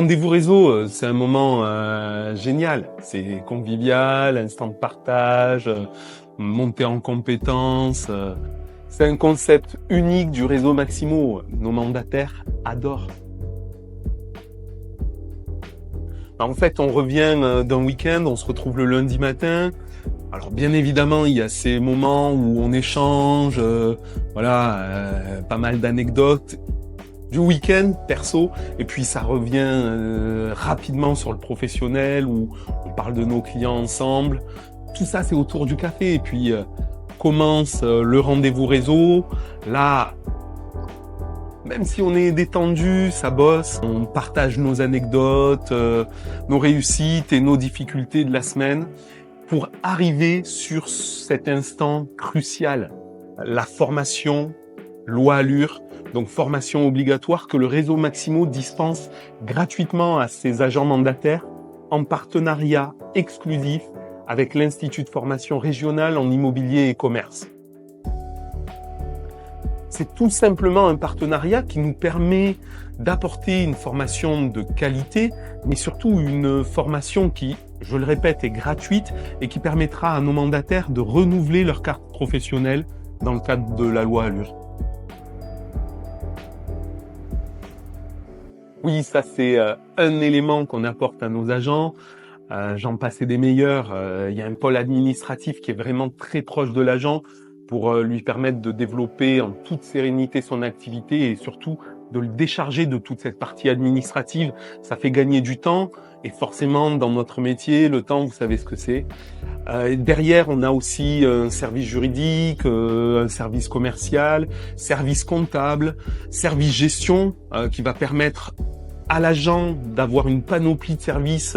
rendez-vous réseau, c'est un moment génial. C'est convivial, instant de partage, montée en compétences. C'est un concept unique du réseau Maximo. Nos mandataires adorent. En fait, on revient d'un week-end, on se retrouve le lundi matin. Alors bien évidemment, il y a ces moments où on échange, pas mal d'anecdotes du week-end perso, et puis ça revient rapidement sur le professionnel où on parle de nos clients ensemble. Tout ça, c'est autour du café, et puis commence le rendez-vous réseau. Là, même si on est détendu, ça bosse, on partage nos anecdotes, nos réussites et nos difficultés de la semaine pour arriver sur cet instant crucial, la formation loi Allure, donc formation obligatoire que le réseau Maximo dispense gratuitement à ses agents mandataires en partenariat exclusif avec l'Institut de formation régional en immobilier et commerce. C'est tout simplement un partenariat qui nous permet d'apporter une formation de qualité, mais surtout une formation qui, je le répète, est gratuite et qui permettra à nos mandataires de renouveler leur carte professionnelle dans le cadre de la loi Allure. Oui, ça c'est un élément qu'on apporte à nos agents. J'en passais des meilleurs. Il y a un pôle administratif qui est vraiment très proche de l'agent pour lui permettre de développer en toute sérénité son activité et surtout de le décharger de toute cette partie administrative. Ça fait gagner du temps et forcément dans notre métier, le temps, vous savez ce que c'est. Derrière, on a aussi un service juridique, un service commercial, service comptable, service gestion qui va permettre à l'agent d'avoir une panoplie de services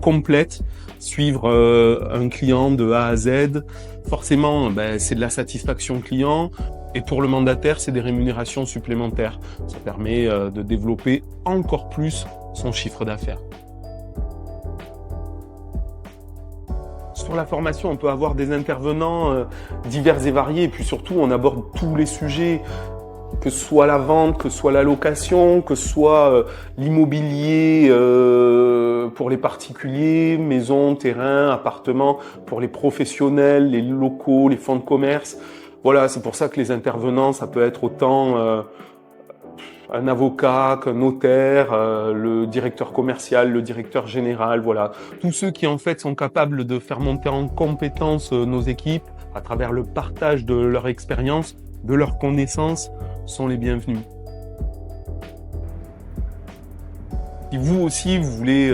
complète, suivre un client de A à Z. Forcément, c'est de la satisfaction client. Et pour le mandataire, c'est des rémunérations supplémentaires. Ça permet de développer encore plus son chiffre d'affaires. Sur la formation, on peut avoir des intervenants divers et variés. Et puis surtout, on aborde tous les sujets, que ce soit la vente, que ce soit la location, que ce soit l'immobilier pour les particuliers, maisons, terrains, appartements, pour les professionnels, les locaux, les fonds de commerce. Voilà, c'est pour ça que les intervenants, ça peut être autant un avocat qu'un notaire, le directeur commercial, le directeur général, voilà. Tous ceux qui en fait sont capables de faire monter en compétence nos équipes à travers le partage de leur expérience, de leurs connaissances, sont les bienvenus. Si vous aussi, vous voulez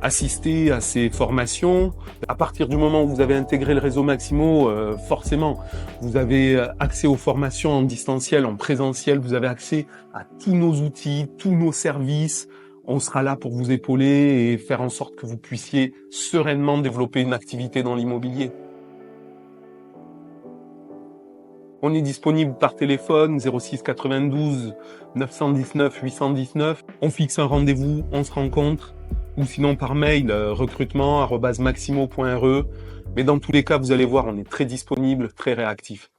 assister à ces formations, à partir du moment où vous avez intégré le réseau Maximo, forcément, vous avez accès aux formations en distanciel, en présentiel, vous avez accès à tous nos outils, tous nos services. On sera là pour vous épauler et faire en sorte que vous puissiez sereinement développer une activité dans l'immobilier. On est disponible par téléphone 06 92 919 819. On fixe un rendez-vous, on se rencontre. Ou sinon par mail, recrutement@maximo.re. Mais dans tous les cas, vous allez voir, on est très disponible, très réactif.